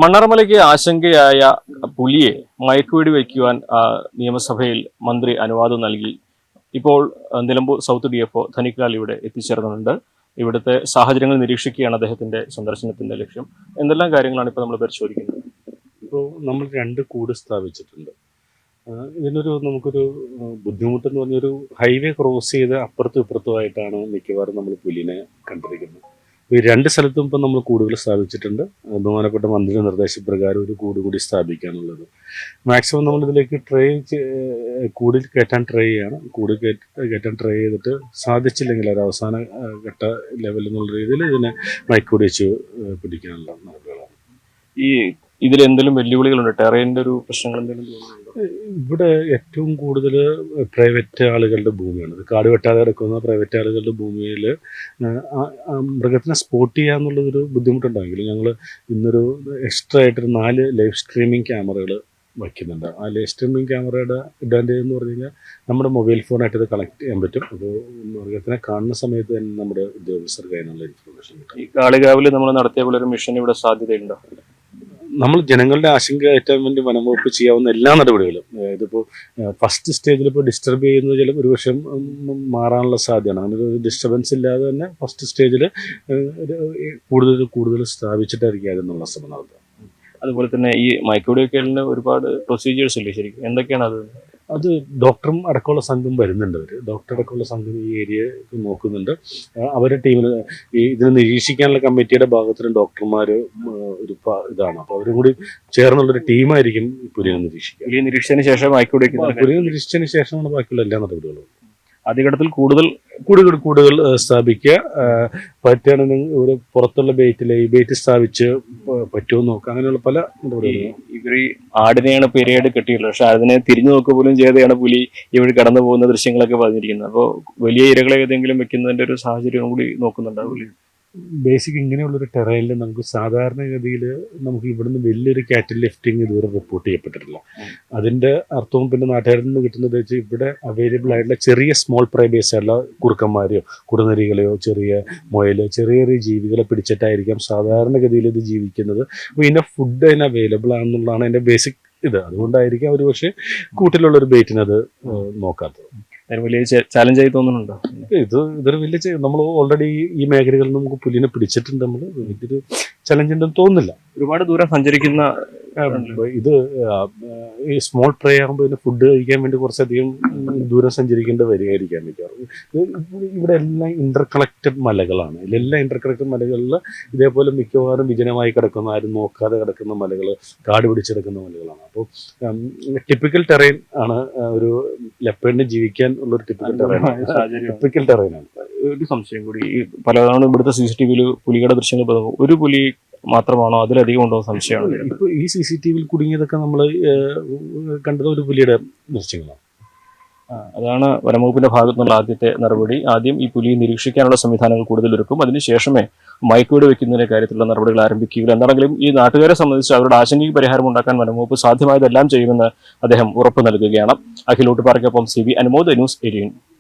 മണ്ണാർമലയ്ക്ക് ആശങ്കയായ പുലിയെ മയക്കുവെടി വയ്ക്കുവാൻ നിയമസഭയിൽ മന്ത്രി അനുവാദം നൽകി. ഇപ്പോൾ നിലമ്പൂർ സൗത്ത് DFO ധനിക്കാൽ ഇവിടെ എത്തിച്ചേർന്നിട്ടുണ്ട്. ഇവിടുത്തെ സാഹചര്യങ്ങൾ നിരീക്ഷിക്കുകയാണ് അദ്ദേഹത്തിന്റെ സന്ദർശനത്തിന്റെ ലക്ഷ്യം. എന്തെല്ലാം കാര്യങ്ങളാണ് ഇപ്പോൾ നമ്മൾ പരിശോധിക്കുന്നത്? ഇപ്പോൾ നമ്മൾ 2 കൂട് സ്ഥാപിച്ചിട്ടുണ്ട്. ഇതിനൊരു നമുക്കൊരു ബുദ്ധിമുട്ടെന്ന് പറഞ്ഞൊരു ഹൈവേ ക്രോസ് ചെയ്ത് അപ്പുറത്തും ഇപ്പുറത്തുമായിട്ടാണ് മിക്കവാറും നമ്മൾ പുലിനെ കണ്ടിരിക്കുന്നത്. ഈ 2 സ്ഥലത്തും ഇപ്പം നമ്മൾ കൂടുകൾ സ്ഥാപിച്ചിട്ടുണ്ട്. ബഹുമാനപ്പെട്ട മന്ത്രിയുടെ നിർദ്ദേശപ്രകാരം ഒരു കൂട് കൂടി സ്ഥാപിക്കാനുള്ളത്. മാക്സിമം നമ്മളിതിലേക്ക് കൂടിൽ കയറ്റാൻ ട്രൈ ചെയ്യണം. കൂട് കയറ്റാൻ ട്രൈ ചെയ്തിട്ട് സാധിച്ചില്ലെങ്കിൽ ഒരു അവസാന ഘട്ട ലെവൽ എന്നുള്ള രീതിയിൽ ഇതിനെ മയക്കുവെടി വെച്ച് പിടിക്കാനുള്ള നടപടികളാണ്. ഈ ഇതിൽ എന്തെങ്കിലും വെല്ലുവിളികളുണ്ട്? ടെറൈൻ്റെ ഒരു പ്രശ്നങ്ങൾ എന്തെങ്കിലും തോന്നുന്നുണ്ടോ? ഇവിടെ ഏറ്റവും കൂടുതൽ പ്രൈവറ്റ് ആളുകളുടെ ഭൂമിയാണ്. ഇത് കാട് വെട്ടാതെ കിടക്കുന്ന പ്രൈവറ്റ് ആളുകളുടെ ഭൂമിയിൽ മൃഗത്തിനെ സ്പോട്ട് ചെയ്യുക എന്നുള്ളതൊരു ബുദ്ധിമുട്ടുണ്ടായെങ്കിലും ഞങ്ങൾ ഇന്നൊരു എക്സ്ട്രാ ആയിട്ടൊരു 4 ലൈവ് സ്ട്രീമിംഗ് ക്യാമറകൾ വയ്ക്കുന്നുണ്ട്. ആ ലൈവ് സ്ട്രീമിംഗ് ക്യാമറയുടെ അഡ്വാൻറ്റേജ് എന്ന് പറഞ്ഞു കഴിഞ്ഞാൽ നമ്മുടെ മൊബൈൽ ഫോണായിട്ട് ഇത് കണക്ട് ചെയ്യാൻ പറ്റും. അപ്പോൾ മൃഗത്തിനെ കാണുന്ന സമയത്ത് തന്നെ നമ്മുടെ ഉദ്യോഗസ്ഥർക്ക് അതിനുള്ള ഇൻഫർമേഷൻ കിട്ടും. ഈ കാളികാവിൽ നമ്മൾ നടത്തിയ പോലെ ഒരു മിഷൻ ഇവിടെ സാധ്യതയുണ്ടോ? നമ്മൾ ജനങ്ങളുടെ ആശങ്ക കയറ്റാൻ വേണ്ടി വനംവകുപ്പ് ചെയ്യാവുന്ന എല്ലാ നടപടികളും, ഇതിപ്പോൾ ഫസ്റ്റ് സ്റ്റേജിൽ ഇപ്പോൾ ഡിസ്റ്റർബ് ചെയ്യുന്നത് ചിലപ്പോൾ ഒരു വർഷം മാറാനുള്ള സാധ്യതയാണ്. അങ്ങനെ ഒരു ഡിസ്റ്റർബൻസ് ഇല്ലാതെ തന്നെ ഫസ്റ്റ് സ്റ്റേജിൽ കൂടുതൽ സ്ഥാപിച്ചിട്ടായിരിക്കും അതിനുള്ള ശ്രമം നടത്തുക. അതുപോലെ തന്നെ ഈ മയക്കുവെടി വയ്ക്കലിന് ഒരുപാട് പ്രൊസീജിയേഴ്സ് ഇല്ലേ ശരിക്കും? എന്തൊക്കെയാണ് അത്? അത് ഡോക്ടറും അടക്കമുള്ള സംഘം വരുന്നുണ്ട്. ഡോക്ടർ അടക്കമുള്ള സംഘം ഈ ഏരിയ നോക്കുന്നുണ്ട്. അവരുടെ ടീമിൽ ഇതിനെ നിരീക്ഷിക്കാനുള്ള കമ്മിറ്റിയുടെ ഭാഗത്തിന് ഡോക്ടർമാർ ഒരു ഇതാണ്. അപ്പോൾ അവരും കൂടി ചേർന്നുള്ളൊരു ടീമായിരിക്കും പുലിയെ നിരീക്ഷിക്കുക. പുലിയെ നിരീക്ഷിച്ചതിന് ശേഷം മയക്കുവെടി പുലിയെ നിരീക്ഷിച്ചതിന് ശേഷമാണ് ബാക്കിയുള്ള എല്ലാ നടപടികളും. ആദ്യഘട്ടത്തിൽ കൂടുതൽ കൂടുകൾ സ്ഥാപിക്കുക, പറ്റുകയാണെങ്കിൽ ഒരു പുറത്തുള്ള ബെയ്റ്റ് സ്ഥാപിച്ച് പറ്റുമോ നോക്കുക, അങ്ങനെയുള്ള പല നടപടികളും. ഇവർ ഈ ആടിനെയാണ് പെരയായിട്ട് കെട്ടിയുള്ളത്, പക്ഷെ അതിനെ തിരിഞ്ഞു നോക്കുക പോലും ചെയ്തെയാണ് പുലി ഇവിടെ കടന്നു പോകുന്ന ദൃശ്യങ്ങളൊക്കെ പറഞ്ഞിരിക്കുന്നത്. അപ്പോൾ വലിയ ഇരകളെ ഏതെങ്കിലും വെക്കുന്നതിന്റെ ഒരു സാഹചര്യം കൂടി നോക്കുന്നുണ്ടാവും പുലി. ബേസിക് ഇങ്ങനെയുള്ളൊരു ടെറൈനിൽ നമുക്ക് സാധാരണഗതിയിൽ നമുക്ക് ഇവിടുന്ന് വലിയൊരു കാറ്റൽ ലിഫ്റ്റിംഗ് ഇതുവരെ റിപ്പോർട്ട് ചെയ്യപ്പെട്ടിട്ടില്ല. അതിൻ്റെ അർത്ഥവും പിന്നെ നാട്ടുകാരിൽ നിന്ന് കിട്ടുന്നത് വെച്ചാൽ ഇവിടെ അവൈലബിൾ ആയിട്ടുള്ള ചെറിയ സ്മോൾ പ്രൈ ബേസ് ആയിട്ടുള്ള കുറുക്കന്മാരെയോ കുറുനരികളെയോ ചെറിയ മുയൽ ചെറിയ ജീവികളെ പിടിച്ചിട്ടായിരിക്കാം സാധാരണഗതിയിൽ ഇത് ജീവിക്കുന്നത്. അപ്പോൾ ഇതിൻ്റെ ഫുഡ് അതിന് അവൈലബിൾ ആണെന്നുള്ളതാണ് അതിൻ്റെ ബേസിക് ഇത്. അതുകൊണ്ടായിരിക്കാം ഒരു പക്ഷേ കൂട്ടിലുള്ളൊരു ബെയ്റ്റിനത് നോക്കാത്തത്. വലിയ ചാലഞ്ചായി തോന്നുന്നുണ്ടോ? ഇതൊരു വലിയ നമ്മൾ ഓൾറെഡി ഈ മേഖലകളിൽ നമുക്ക് പുലിനെ പിടിച്ചിട്ടുണ്ട്. നമ്മൾ വലിയൊരു ചലഞ്ച് ഉണ്ടെന്ന് തോന്നുന്നില്ല. ഒരുപാട് ദൂരം സഞ്ചരിക്കുന്ന ഇത് ഈ സ്മോൾ പ്രേ ആകുമ്പോൾ ഇതിന് ഫുഡ് കഴിക്കാൻ വേണ്ടി കുറച്ചധികം ദൂരം സഞ്ചരിക്കേണ്ടി വരികയായിരിക്കാൻ മിക്കവാറും. ഇവിടെ എല്ലാം ഇന്റർകണക്റ്റഡ് മലകളാണ്. ഇതിലെല്ലാം ഇന്റർകണക്റ്റഡ് മലകളിൽ ഇതേപോലെ മിക്കവാറും വിജനമായി കിടക്കുന്ന, ആരും നോക്കാതെ കിടക്കുന്ന മലകൾ, കാട് പിടിച്ചെടുക്കുന്ന മലകളാണ്. അപ്പോൾ ടിപ്പിക്കൽ ടെറൈൻ ആണ്. ഒരു ലെപ്പേഡിന് ജീവിക്കാൻ ഉള്ളൊരു ടിപ്പിക്കൽ ടെറൈനാണ്. ഒരു സംശയം കൂടി, ഈ പലതവണ ഇവിടുത്തെ CCTV പുലിയുടെ ദൃശ്യങ്ങൾ ഒരു പുലി മാത്രമാണോ അതിലധികം ഉണ്ടോ സംശയമാണ്? ഇപ്പോൾ ഈ CCTV കുടുങ്ങിയതൊക്കെ നമ്മൾ കണ്ടത് ഒരു പുലിയുടെ ദൃശ്യങ്ങളാണ്. അതാണ് വനംവകുപ്പിന്റെ ഭാഗത്തു നിന്നുള്ള ആദ്യത്തെ നടപടി. ആദ്യം ഈ പുലിയെ നിരീക്ഷിക്കാനുള്ള സംവിധാനങ്ങൾ കൂടുതൽ ഒരുക്കും, അതിനുശേഷമേ മയക്കുവെടി വെക്കുന്നതിന്റെ കാര്യത്തിലുള്ള നടപടികൾ ആരംഭിക്കുകയുള്ളൂ. എന്താണെങ്കിലും ഈ നാട്ടുകാരെ സംബന്ധിച്ച് അവരുടെ ആശങ്കയ്ക്ക് പരിഹാരം ഉണ്ടാക്കാൻ വനംവകുപ്പ് സാധ്യമായതെല്ലാം ചെയ്യുമെന്ന് അദ്ദേഹം ഉറപ്പ് നൽകുകയാണ്. അഖിൽ ഊട്ടുപാറയ്ക്കൊപ്പം CB അനുമോദ്, ന്യൂസ് 18.